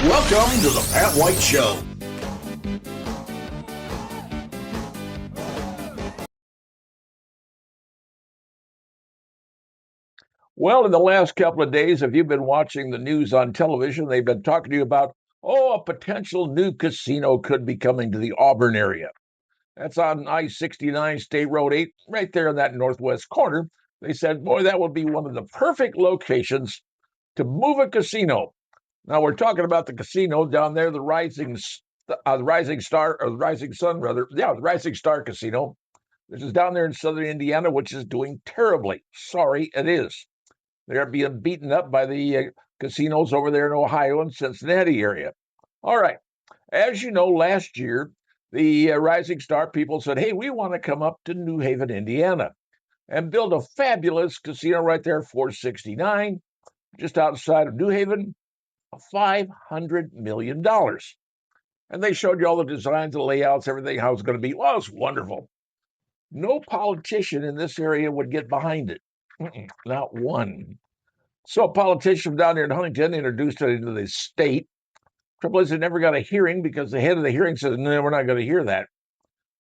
Welcome to the Pat White Show. Well, in the last couple of days, if you've been watching the news on television, they've been talking to you about, a potential new casino could be coming to the Auburn area. That's on I-69 State Road 8, right there in that northwest corner. They said, boy, that would be one of the perfect locations to move a casino. Now, we're talking about the casino down there, the Rising Sun, rather. Yeah, the Rising Star Casino. This is down there in southern Indiana, which is doing terribly. Sorry, it is. They're being beaten up by the casinos over there in Ohio and Cincinnati area. All right. As you know, last year, the Rising Star people said, hey, we want to come up to New Haven, Indiana, and build a fabulous casino right there, 469, just outside of New Haven, $500 million. And they showed you all the designs, the layouts, everything, how it's going to be. Well, it's wonderful. No politician in this area would get behind it. Not one. So a politician down there in Huntington introduced it into the state. Trouble is, it never got a hearing because the head of the hearing says, no, we're not going to hear that.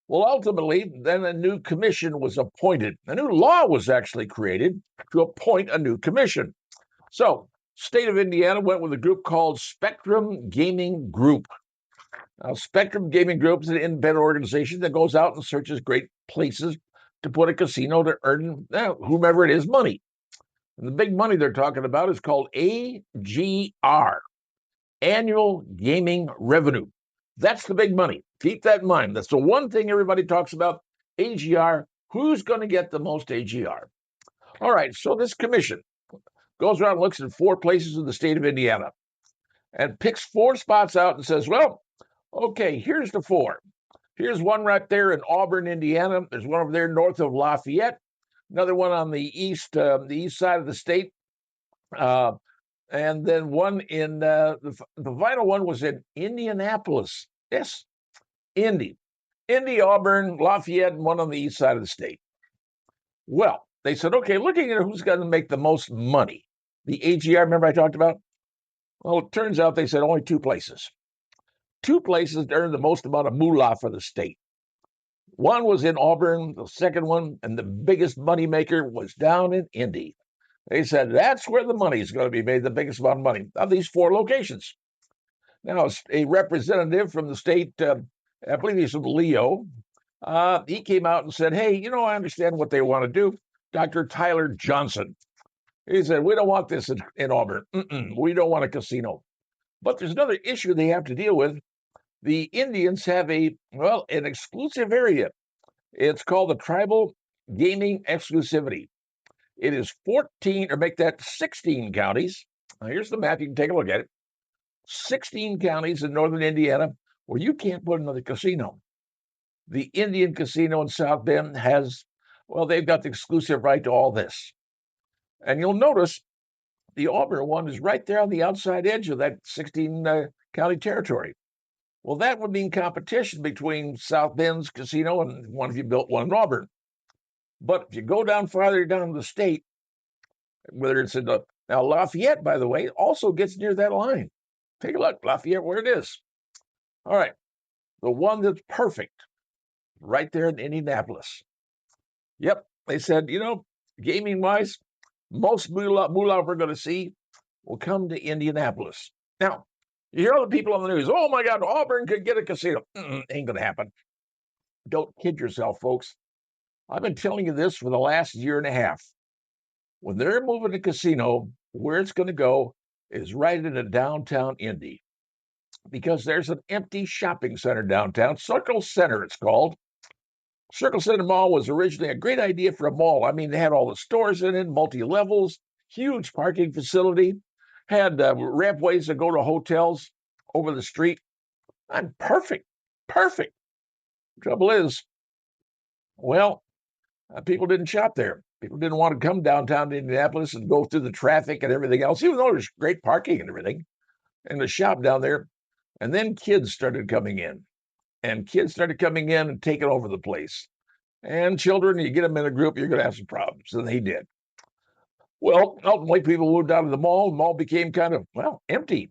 Well, ultimately, then a new commission was appointed. A new law was actually created to appoint a new commission. So, state of Indiana went with a group called Spectrum Gaming Group. Now, Spectrum Gaming Group is an independent organization that goes out and searches great places to put a casino to earn whomever it is money. And the big money they're talking about is called AGR, Annual Gaming Revenue. That's the big money. Keep that in mind. That's the one thing everybody talks about, AGR. Who's going to get the most AGR? All right, so this commission goes around and looks at 4 places in the state of Indiana and picks 4 spots out and says, well, okay, here's the 4. Here's one right there in Auburn, Indiana. There's one over there north of Lafayette. Another one on the east side of the state. And then one in the final one was in Indianapolis. Yes, Indy, Auburn, Lafayette, and one on the east side of the state. Well, they said, okay, looking at who's going to make the most money, the AGR, remember I talked about? Well, it turns out they said only 2 places. 2 places earned the most amount of moolah for the state. One was in Auburn, the second one, and the biggest money maker was down in Indy. They said that's where the money is going to be made, the biggest amount of money, of these 4 locations. Now, a representative from the state, I believe he's from Leo, he came out and said, hey, I understand what they want to do. Dr. Tyler Johnson. He said, we don't want this in Auburn. We don't want a casino. But there's another issue they have to deal with. The Indians have an exclusive area. It's called the Tribal Gaming Exclusivity. It is 16 counties. Now, here's the map. You can take a look at it. 16 counties in northern Indiana where you can't put another casino. The Indian Casino in South Bend they've got the exclusive right to all this. And you'll notice the Auburn one is right there on the outside edge of that 16 county territory. Well, that would mean competition between South Bend's casino and one if you built one in Auburn. But if you go down farther down the state, whether it's now Lafayette, by the way, also gets near that line. Take a look, Lafayette, where it is. All right, the one that's perfect, right there in Indianapolis. Yep, they said, gaming-wise, most moolah we're going to see will come to Indianapolis. Now, you hear all the people on the news, oh my God, Auburn could get a casino. Ain't going to happen. Don't kid yourself, folks. I've been telling you this for the last year and a half. When they're moving a casino, where it's going to go is right into downtown Indy. Because there's an empty shopping center downtown, Circle Center it's called. Circle Center Mall was originally a great idea for a mall. I mean, they had all the stores in it, multi-levels, huge parking facility, had rampways that go to hotels over the street. I'm perfect. Trouble is, people didn't shop there. People didn't want to come downtown to Indianapolis and go through the traffic and everything else, even though there's great parking and everything, and the shop down there. And then kids started coming in. And taking over the place. And children, you get them in a group, you're going to have some problems. And they did. Well, ultimately, people moved out of the mall. The mall became kind of, well, empty.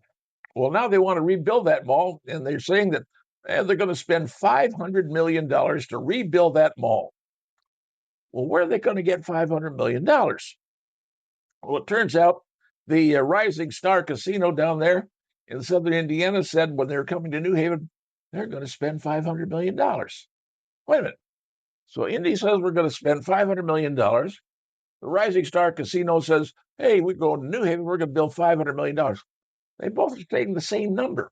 Well, now they want to rebuild that mall, and they're saying that they're going to spend $500 million to rebuild that mall. Well, where are they going to get $500 million? Well, it turns out the Rising Star Casino down there in southern Indiana said when they're coming to New Haven, they're going to spend $500 million. Wait a minute. So Indy says we're going to spend $500 million. The Rising Star Casino says, hey, we're going to New Haven, we're going to build $500 million. They both are stating the same number.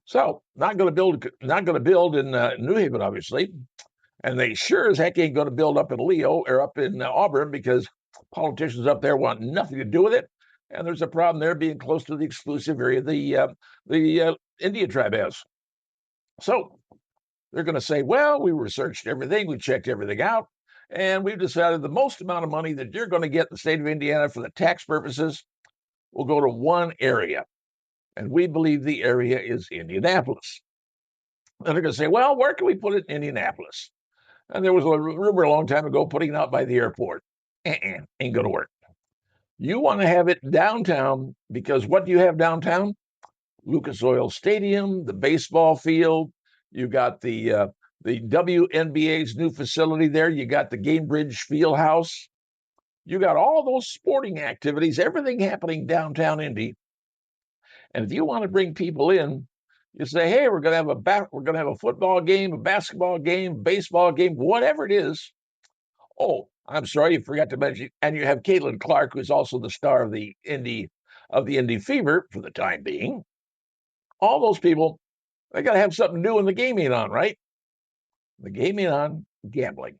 So not going to build in New Haven, obviously. And they sure as heck ain't going to build up in Leo or up in Auburn because politicians up there want nothing to do with it. And there's a problem there being close to the exclusive area the Indian tribe has. So they're going to say, well, we researched everything, we checked everything out, and we've decided the most amount of money that you're going to get in the state of Indiana for the tax purposes will go to one area. And we believe the area is Indianapolis. And they're going to say, well, where can we put it in Indianapolis? And there was a rumor a long time ago putting it out by the airport. Ain't going to work. You want to have it downtown because what do you have downtown? Lucas Oil Stadium, the baseball field. You got the WNBA's new facility there. You got the Gamebridge Field House. You got all those sporting activities, everything happening downtown Indy. And if you want to bring people in, you say, hey, we're going to have a football game, a basketball game, baseball game, whatever it is. Oh, I'm sorry, you forgot to mention, and you have Caitlin Clark, who's also the star of the Indy Fever for the time being. All those people, they got to have something to do when the game ain't on, right? The game ain't on, gambling.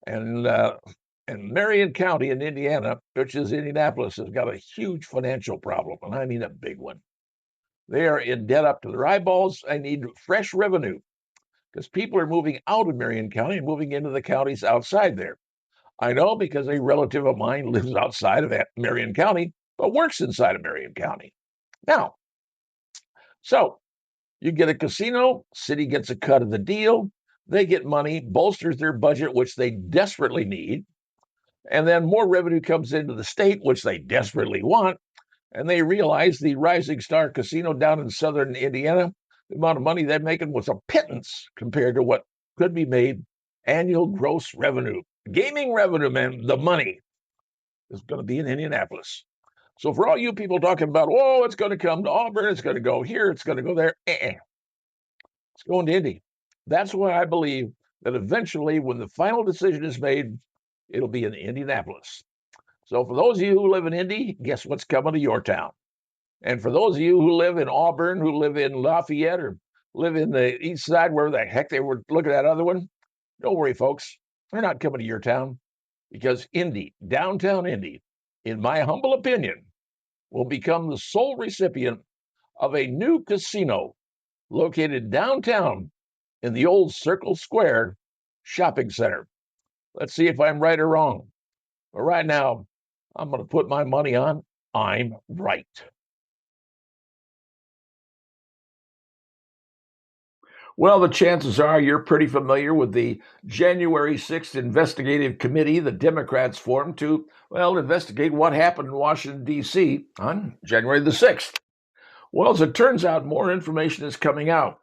And Marion County in Indiana, which is Indianapolis, has got a huge financial problem, and I mean a big one. They are in debt up to their eyeballs. I need fresh revenue because people are moving out of Marion County and moving into the counties outside there. I know because a relative of mine lives outside of Marion County, but works inside of Marion County. Now, so you get a casino, city gets a cut of the deal, they get money, bolsters their budget, which they desperately need, and then more revenue comes into the state, which they desperately want, and they realize the Rising Star Casino down in southern Indiana, the amount of money they're making was a pittance compared to what could be made annual gross revenue. Gaming revenue, man, the money is going to be in Indianapolis. So for all you people talking about, oh, it's going to come to Auburn, it's going to go here, it's going to go there, it's going to Indy. That's why I believe that eventually when the final decision is made, it'll be in Indianapolis. So for those of you who live in Indy, guess what's coming to your town? And for those of you who live in Auburn, who live in Lafayette, or live in the east side, where the heck they were looking at that other one, don't worry, folks. They're not coming to your town because Indy, downtown Indy, in my humble opinion, will become the sole recipient of a new casino located downtown in the old Circle Square shopping center. Let's see if I'm right or wrong. But right now, I'm going to put my money on I'm right. Well, the chances are you're pretty familiar with the January 6th investigative committee the Democrats formed to, well, investigate what happened in Washington, D.C. on January the 6th. Well, as it turns out, more information is coming out.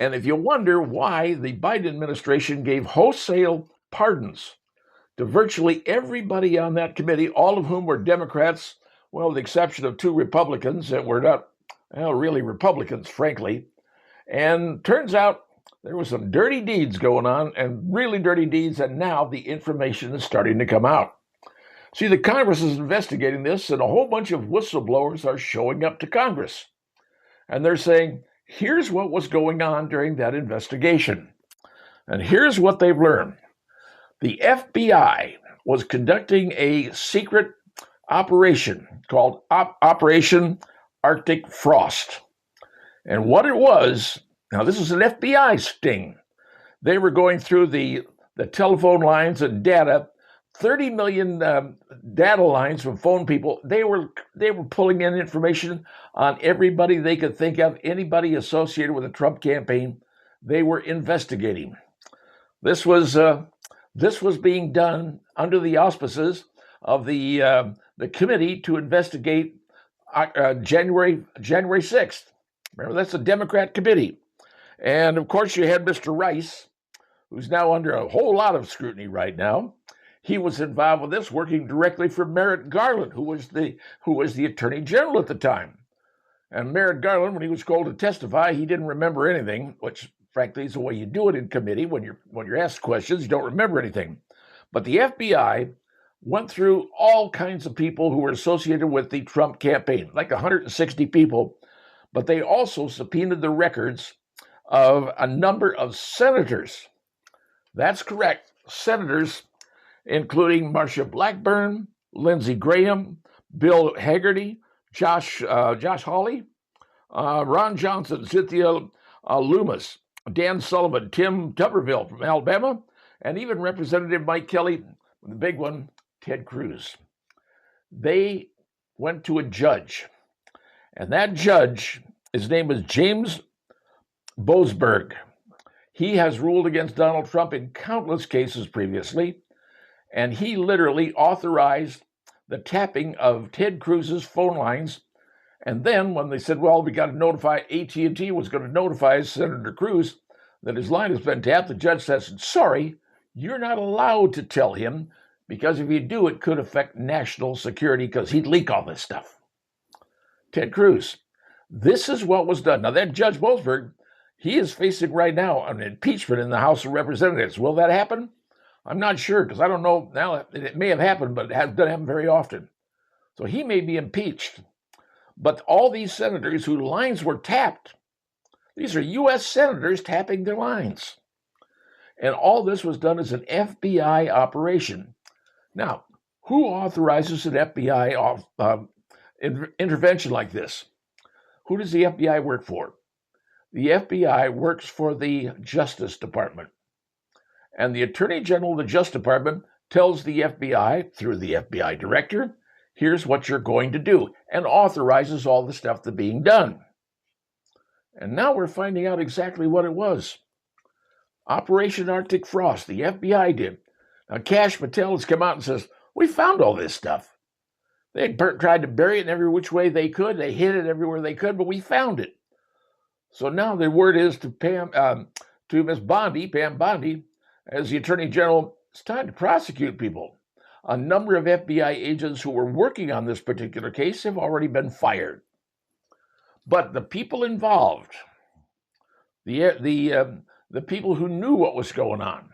And if you wonder why the Biden administration gave wholesale pardons to virtually everybody on that committee, all of whom were Democrats, well, with the exception of two Republicans that were not, well, really Republicans, frankly. And turns out there was some dirty deeds going on, and really dirty deeds, and now the information is starting to come out. See, the Congress is investigating this, and a whole bunch of whistleblowers are showing up to Congress. And they're saying, here's what was going on during that investigation. And here's what they've learned. The FBI was conducting a secret operation called Operation Arctic Frost. And what it was, now this is an FBI sting. They were going through the telephone lines and data, 30 million data lines from phone people. They were pulling in information on everybody they could think of, anybody associated with the Trump campaign. They were investigating. This was being done under the auspices of the committee to investigate January 6th. Remember, that's a Democrat committee. And of course, you had Mr. Rice, who's now under a whole lot of scrutiny right now. He was involved with this, working directly for Merrick Garland, who was the Attorney General at the time. And Merrick Garland, when he was called to testify, he didn't remember anything, which frankly is the way you do it in committee. When you're asked questions, you don't remember anything. But the FBI went through all kinds of people who were associated with the Trump campaign, like 160 people. But they also subpoenaed the records of a number of senators. That's correct. Senators, including Marsha Blackburn, Lindsey Graham, Bill Hagerty, Josh Hawley, Ron Johnson, Cynthia Loomis, Dan Sullivan, Tim Tuberville from Alabama, and even Representative Mike Kelly, the big one, Ted Cruz. They went to a judge, and that judge, his name is James Boasberg. He has ruled against Donald Trump in countless cases previously, and he literally authorized the tapping of Ted Cruz's phone lines. And then when they said, well, we got to notify, AT&T was going to notify Senator Cruz that his line has been tapped, the judge says, sorry, you're not allowed to tell him, because if you do, it could affect national security because he'd leak all this stuff. Ted Cruz. This is what was done. Now, that Judge Boasberg, he is facing right now an impeachment in the House of Representatives. Will that happen? I'm not sure, because I don't know now. It may have happened, but it doesn't happen very often. So he may be impeached. But all these senators whose lines were tapped, these are U.S. senators tapping their lines. And all this was done as an FBI operation. Now, who authorizes an FBI intervention like this? Who does the FBI work for? The FBI works for the Justice Department. And the Attorney General of the Justice Department tells the FBI, through the FBI director, here's what you're going to do, and authorizes all the stuff that's being done. And now we're finding out exactly what it was. Operation Arctic Frost, the FBI did. Now, Kash Patel has come out and says, we found all this stuff. They tried to bury it in every which way they could. They hid it everywhere they could, but we found it. So now the word is to Miss Bondi, Pam Bondi, as the Attorney General, it's time to prosecute people. A number of FBI agents who were working on this particular case have already been fired. But the people involved, the people who knew what was going on,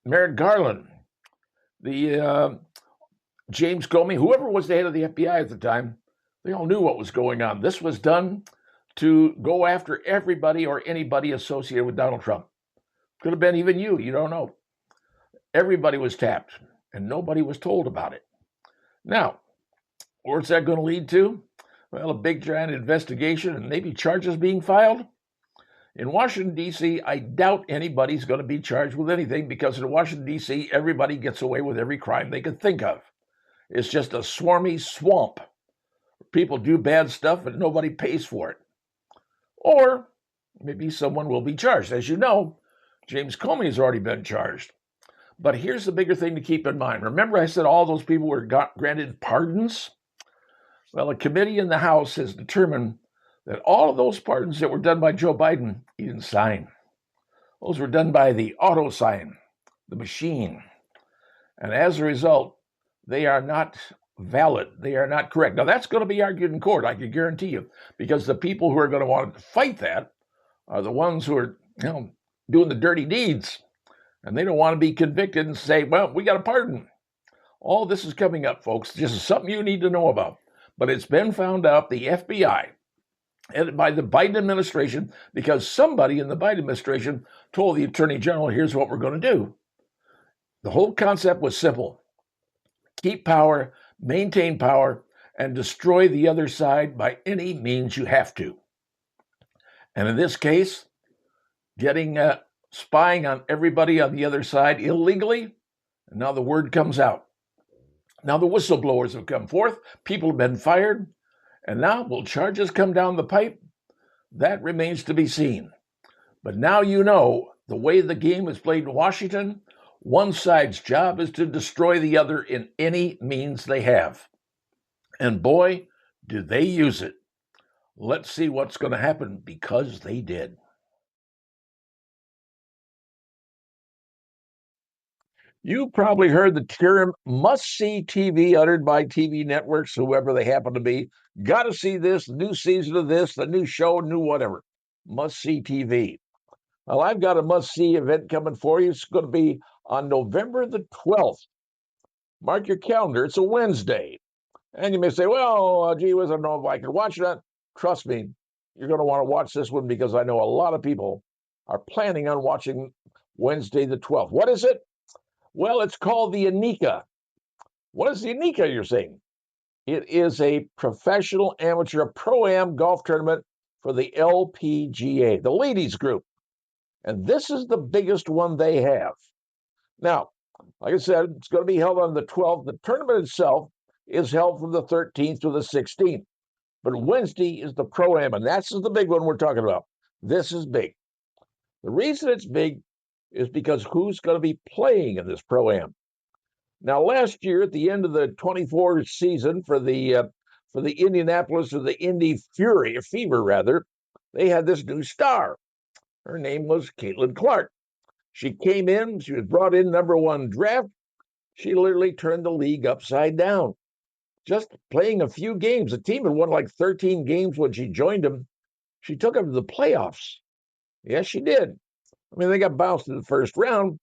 Merrick Garland, the James Comey, whoever was the head of the FBI at the time, they all knew what was going on. This was done to go after everybody or anybody associated with Donald Trump. Could have been even you don't know. Everybody was tapped, and nobody was told about it. Now, where's that going to lead to? Well, a big giant investigation and maybe charges being filed. In Washington, D.C., I doubt anybody's going to be charged with anything, because in Washington, D.C., everybody gets away with every crime they could think of. It's just a swarmy swamp. People do bad stuff and nobody pays for it. Or maybe someone will be charged. As you know, James Comey has already been charged. But here's the bigger thing to keep in mind. Remember I said all those people were granted pardons? Well, a committee in the House has determined that all of those pardons that were done by Joe Biden, he didn't sign. Those were done by the auto sign, the machine. And as a result, they are not valid. They are not correct. Now, that's going to be argued in court, I can guarantee you, because the people who are going to want to fight that are the ones who are, doing the dirty deeds. And they don't want to be convicted and say, well, we got a pardon. All this is coming up, folks. This is something you need to know about. But it's been found out, the FBI, headed by the Biden administration, because somebody in the Biden administration told the Attorney General, here's what we're going to do. The whole concept was simple. Keep power, maintain power, and destroy the other side by any means you have to. And in this case, getting spying on everybody on the other side illegally, and now the word comes out. Now the whistleblowers have come forth, people have been fired, and now will charges come down the pipe? That remains to be seen. But now you know the way the game is played in Washington. One side's job is to destroy the other in any means they have. And boy, do they use it. Let's see what's going to happen because they did. You probably heard the term must-see TV uttered by TV networks, whoever they happen to be. Got to see this, the new season of this, the new show, new whatever. Must-see TV. Well, I've got a must-see event coming for you. It's going to be on November the 12th. Mark your calendar. It's a Wednesday. And you may say, well, gee whiz, I don't know if I can watch that. Trust me, you're going to want to watch this one because I know a lot of people are planning on watching Wednesday the 12th. What is it? Well, it's called the Annika. What is the Annika, you're saying? It is a professional amateur pro-am golf tournament for the LPGA, the ladies group. And this is the biggest one they have. Now, like I said, it's going to be held on the 12th. The tournament itself is held from the 13th to the 16th. But Wednesday is the pro-am, and that's the big one we're talking about. This is big. The reason it's big is because who's going to be playing in this pro-am? Now, last year at the end of the 24 season for the Indianapolis or the Indy Fever rather, they had this new star. Her name was Caitlin Clark. She came in. She was brought in #1 draft. She literally turned the league upside down. Just playing a few games. The team had won like 13 games when she joined them. She took them to the playoffs. Yes, she did. I mean, they got bounced in the first round,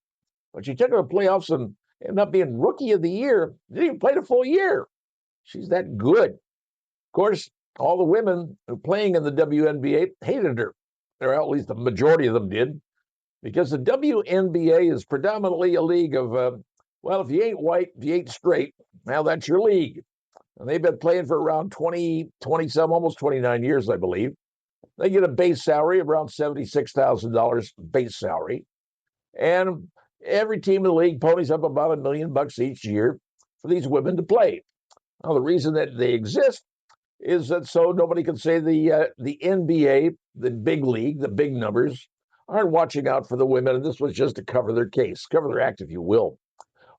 but she took them to the playoffs and ended up being Rookie of the Year. Didn't even play the full year. She's that good. Of course, all the women who playing in the WNBA hated her, or at least the majority of them did, because the WNBA is predominantly a league of, well, if you ain't white, if you ain't straight, well, that's your league. And they've been playing for around 20 some, almost 29 years, I believe. They get a base salary of around $76,000 base salary. And every team in the league ponies up about $1 million each year for these women to play. Now, the reason that they exist is that so nobody can say the NBA, the big league, the big numbers, aren't watching out for the women. And this was just to cover their case, cover their act, if you will.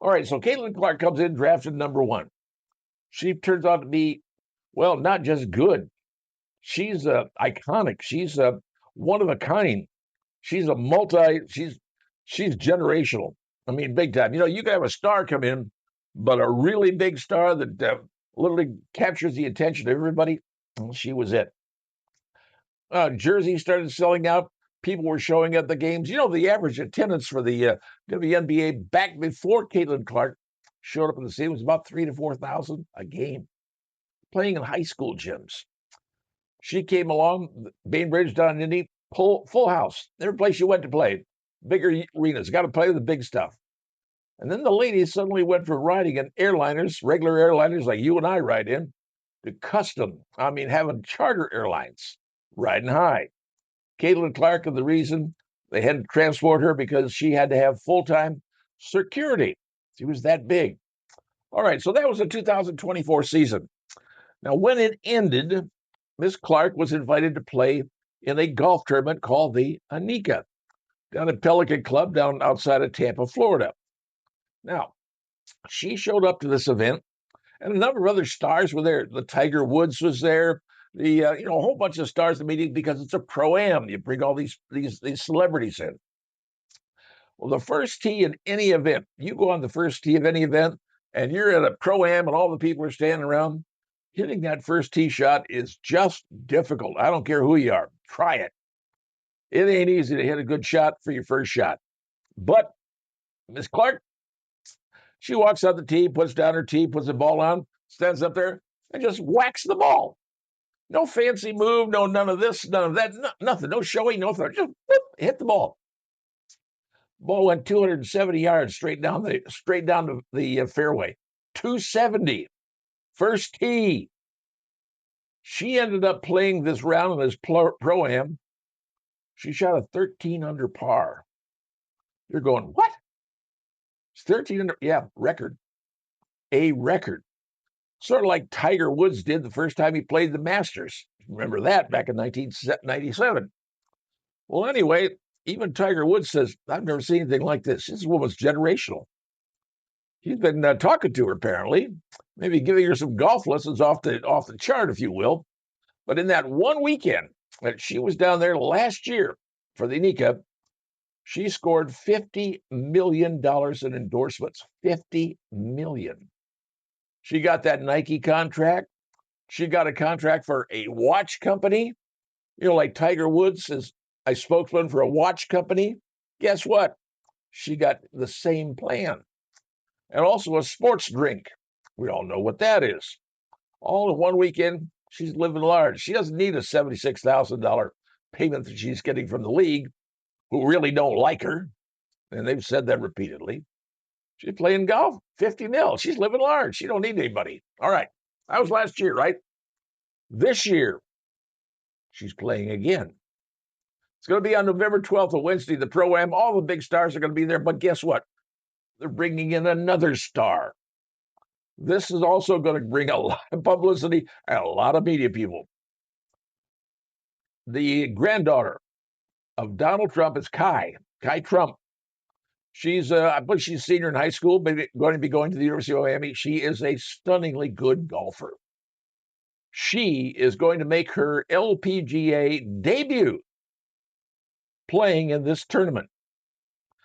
All right, so Caitlin Clark comes in, drafted #1. She turns out to be, well, not just good. She's iconic. She's one of a kind. She's she's generational. I mean, big time. You know, you can have a star come in, but a really big star that literally captures the attention of everybody. She was it. Jersey started selling out. People were showing at the games. You know, the average attendance for the WNBA back before Caitlin Clark showed up in the city was about 3,000 to 4,000 a game, playing in high school gyms. She came along, Bainbridge down in Indy, full house. Every place she went to play, bigger arenas, got to play with the big stuff. And then the ladies suddenly went from riding in airliners, regular airliners like you and I ride in, to custom. I mean, having charter airlines, riding high. Caitlin Clark, and the reason they had to transport her because she had to have full-time security. She was that big. All right, so that was the 2024 season. Now, when it ended, Miss Clark was invited to play in a golf tournament called the Annika down at Pelican Club down outside of Tampa, Florida. Now, she showed up to this event, and a number of other stars were there. The Tiger Woods was there. A whole bunch of stars at the meeting because it's a pro-am. You bring all these celebrities in. Well, the first tee in any event, you go on the first tee of any event, and you're at a pro-am, and all the people are standing around. Hitting that first tee shot is just difficult. I don't care who you are. Try it. It ain't easy to hit a good shot for your first shot. But Miss Clark, she walks out the tee, puts down her tee, puts the ball on, stands up there, and just whacks the ball. No fancy move, no none of this, none of that, nothing. No showing, no throw. Just whoop, hit the ball. Ball went 270 yards straight down the fairway. 270. First tee. She ended up playing this round in this pro-am. She shot a 13 under par. You're going, what? It's 13 under, yeah, record. A record. Sort of like Tiger Woods did the first time he played the Masters. Remember that back in 1997. Well, anyway, Even Tiger Woods says, I've never seen anything like this. This woman's generational. He's been talking to her, apparently, maybe giving her some golf lessons off the chart, if you will. But in that one weekend that she was down there last year for the Annika, she scored $50 million in endorsements. $50 million. She got that Nike contract. She got a contract for a watch company. Like Tiger Woods is a spokesman for a watch company. Guess what? She got the same plan. And also a sports drink. We all know what that is. All in one weekend, she's living large. She doesn't need a $76,000 payment that she's getting from the league, who really don't like her. And they've said that repeatedly. She's playing golf, 50 mil. She's living large. She don't need anybody. All right. That was last year, right? This year, she's playing again. It's going to be on November 12th, a Wednesday, the Pro-Am. All the big stars are going to be there. But guess what? They're bringing in another star. This is also going to bring a lot of publicity and a lot of media people. The granddaughter of Donald Trump is Kai Trump. She's, I believe she's a senior in high school, maybe going to be going to the University of Miami. She is a stunningly good golfer. She is going to make her LPGA debut playing in this tournament.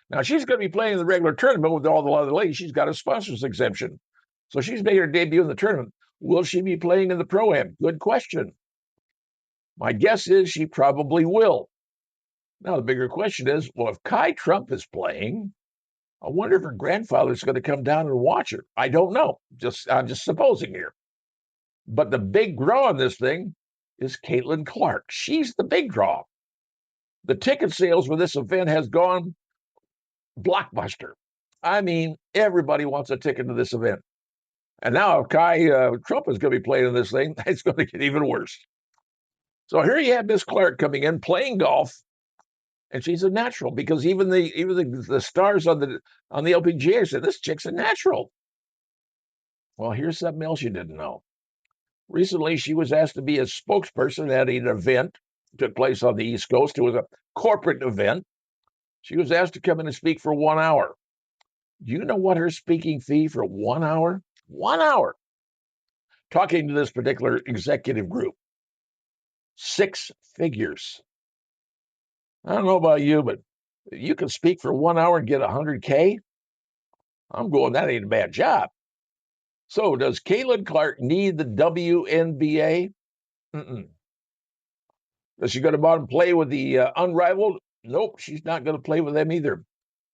Now, she's going to be playing in the regular tournament with all the other ladies. She's got a sponsor's exemption. So she's making her debut in the tournament. Will she be playing in the Pro-Am? Good question. My guess is she probably will. Now, the bigger question is, well, if Kai Trump is playing, I wonder if her grandfather's going to come down and watch her. I don't know. I'm just supposing here. But the big draw on this thing is Caitlin Clark. She's the big draw. The ticket sales for this event has gone blockbuster. I mean, everybody wants a ticket to this event. And now if Kai Trump is going to be playing in this thing, it's going to get even worse. So here you have Miss Clark coming in, playing golf, and she's a natural because even the stars on the LPGA said this chick's a natural. Well, here's something else you didn't know. Recently, she was asked to be a spokesperson at an event that took place on the East Coast. It was a corporate event. She was asked to come in and speak for 1 hour. Do you know what her speaking fee for 1 hour? 1 hour. Talking to this particular executive group. 6 figures. I don't know about you, but you can speak for 1 hour and get $100K. I'm going, that ain't a bad job. So does Caitlin Clark need the WNBA? Mm-mm. Is she going to go out and play with the Unrivaled? Nope, she's not going to play with them either.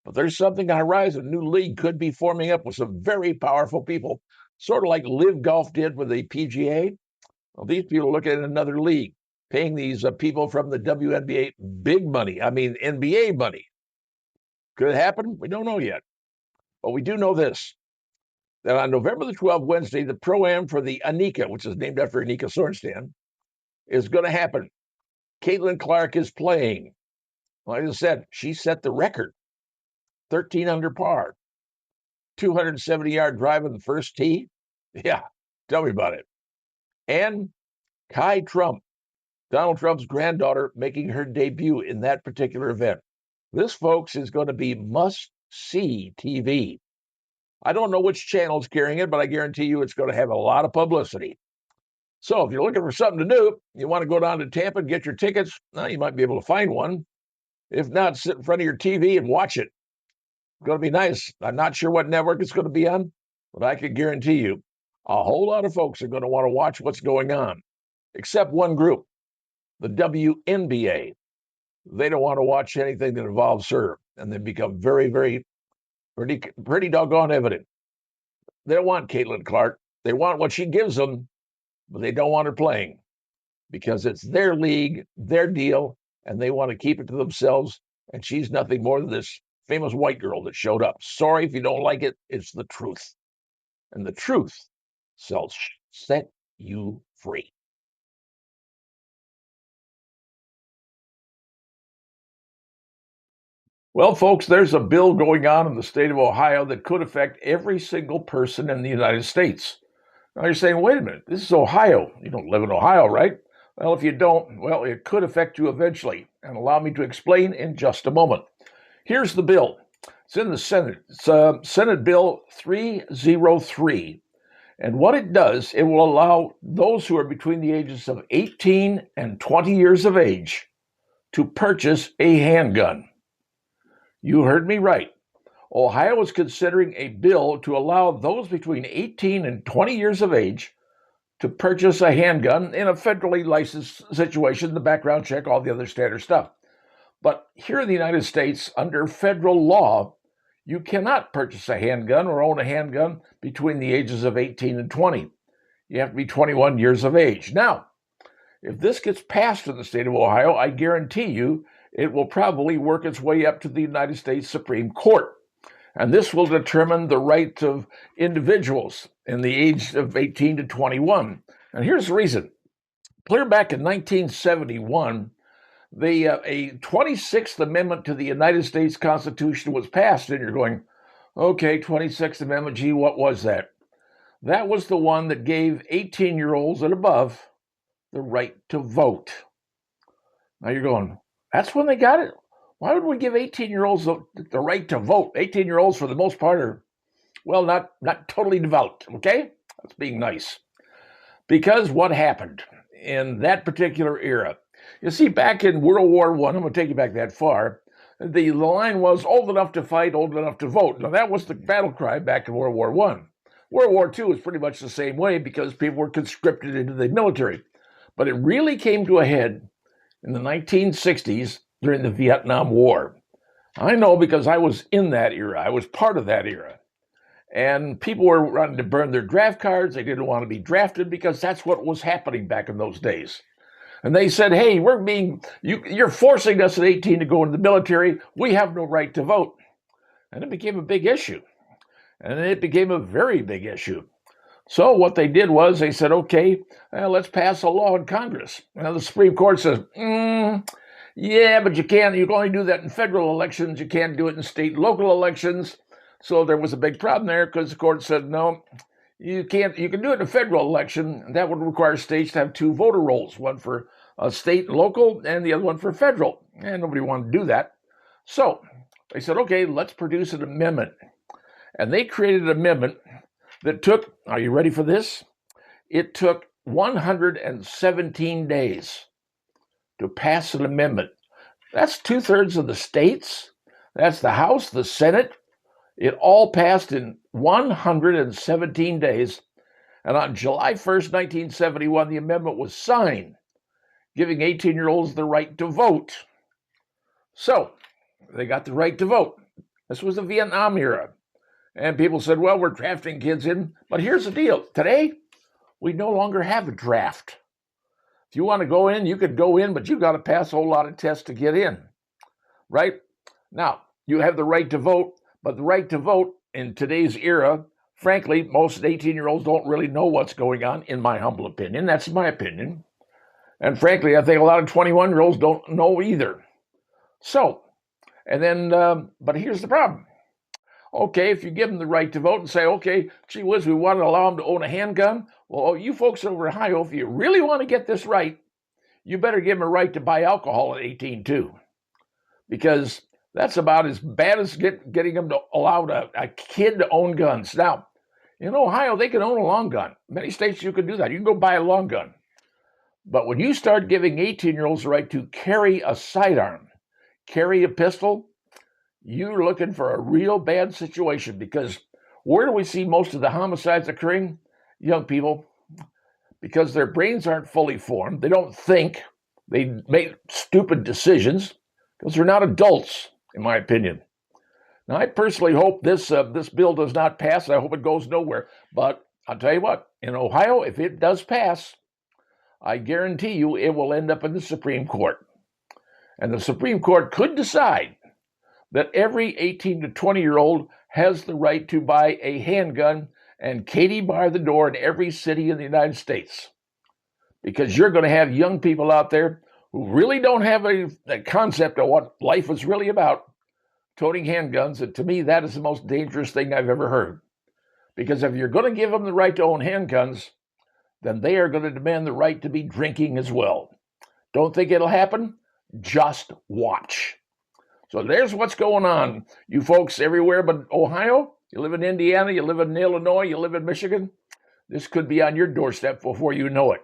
But there's something on the horizon. A new league could be forming up with some very powerful people, sort of like Live Golf did with the PGA. Well, these people are looking at another league, paying these people from the WNBA big money. I mean, NBA money. Could it happen? We don't know yet. But we do know this, that on November the 12th, Wednesday, the Pro-Am for the Annika, which is named after Annika Sorenstam, is going to happen. Caitlin Clark is playing. Like I said, she set the record. 13 under par. 270-yard drive on the first tee. Yeah, tell me about it. And Kai Trump, Donald Trump's granddaughter, making her debut in that particular event. This, folks, is going to be must-see TV. I don't know which channel's carrying it, but I guarantee you it's going to have a lot of publicity. So if you're looking for something to do, you want to go down to Tampa and get your tickets, well, you might be able to find one. If not, sit in front of your TV and watch it. It's going to be nice. I'm not sure what network it's going to be on, but I can guarantee you a whole lot of folks are going to want to watch what's going on, except one group, the WNBA. They don't want to watch anything that involves her, and they become pretty doggone evident. They don't want Caitlin Clark. They want what she gives them, but they don't want her playing because it's their league, their deal, and they want to keep it to themselves. And she's nothing more than this famous white girl that showed up. Sorry if you don't like it. It's the truth. And the truth shall set you free. Well, folks, there's a bill going on in the state of Ohio that could affect every single person in the United States. Now you're saying, wait a minute, this is Ohio. You don't live in Ohio, right? Well, if you don't, well, it could affect you eventually. And allow me to explain in just a moment. Here's the bill. It's in the Senate. It's Senate Bill 303. And what it does, it will allow those who are between the ages of 18 and 20 years of age to purchase a handgun. You heard me right. Ohio is considering a bill to allow those between 18 and 20 years of age to purchase a handgun in a federally licensed situation, the background check, all the other standard stuff. But here in the United States, under federal law, you cannot purchase a handgun or own a handgun between the ages of 18 and 20. You have to be 21 years of age. Now, if this gets passed in the state of Ohio, I guarantee you it will probably work its way up to the United States Supreme Court. And this will determine the right of individuals in the age of 18 to 21. And here's the reason. Clear back in 1971, a 26th Amendment to the United States Constitution was passed, and you're going, okay, 26th Amendment, gee, what was that? That was the one that gave 18-year-olds and above the right to vote. Now you're going, that's when they got it? Why would we give 18-year-olds the right to vote? 18-year-olds, for the most part, are, well, not totally developed, okay? That's being nice. Because what happened in that particular era? You see, back in World War I, I'm going to take you back that far, the line was old enough to fight, old enough to vote. Now, that was the battle cry back in World War I. World War II was pretty much the same way because people were conscripted into the military. But it really came to a head in the 1960s during the Vietnam War. I know because I was in that era. I was part of that era. And people were running to burn their draft cards. They didn't want to be drafted because that's what was happening back in those days. And they said, hey, you're forcing us at 18 to go into the military. We have no right to vote. And it became a big issue. And it became a very big issue. So what they did was they said, okay, let's pass a law in Congress. Now the Supreme Court says, yeah, but you can only do that in federal elections. You can't do it in state and local elections. So there was a big problem there because the court said, no, you can't. You can do it in a federal election. That would require states to have two voter rolls, one for state and local and the other one for federal. And nobody wanted to do that. So they said, okay, let's produce an amendment. And they created an amendment that took, are you ready for this? It took 117 days to pass an amendment. That's 2/3 of the states. That's the House, the Senate. It all passed in 117 days. And on July 1st, 1971, the amendment was signed, giving 18-year-olds the right to vote. So they got the right to vote. This was the Vietnam era. And people said, well, we're drafting kids in. But here's the deal. Today, we no longer have a draft. If you want to go in, you could go in, but you got to pass a whole lot of tests to get in, right? Now, you have the right to vote, but the right to vote in today's era, frankly, most 18-year-olds don't really know what's going on, in my humble opinion. That's my opinion. And frankly, I think a lot of 21-year-olds don't know either. So, and then, but here's the problem. Okay, if you give them the right to vote and say, okay, gee whiz, we want to allow them to own a handgun. Well, you folks over in Ohio, if you really want to get this right, you better give them a right to buy alcohol at 18 too. Because that's about as bad as getting them to allow a kid to own guns. Now, in Ohio, they can own a long gun. Many states you can do that. You can go buy a long gun. But when you start giving 18-year-olds the right to carry a sidearm, carry a pistol, you're looking for a real bad situation, because where do we see most of the homicides occurring? Young people, because their brains aren't fully formed. They don't think. They make stupid decisions because they're not adults, in my opinion. Now, I personally hope this bill does not pass. I hope it goes nowhere. But I'll tell you what, in Ohio, if it does pass, I guarantee you it will end up in the Supreme Court. And the Supreme Court could decide that every 18 to 20-year-old has the right to buy a handgun and Katie bar the door in every city in the United States. Because you're going to have young people out there who really don't have a concept of what life is really about, toting handguns. And to me, that is the most dangerous thing I've ever heard. Because if you're going to give them the right to own handguns, then they are going to demand the right to be drinking as well. Don't think it'll happen? Just watch. So there's what's going on. You folks everywhere but Ohio, you live in Indiana, you live in Illinois, you live in Michigan, this could be on your doorstep before you know it.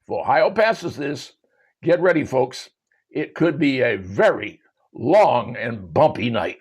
If Ohio passes this, get ready, folks. It could be a very long and bumpy night.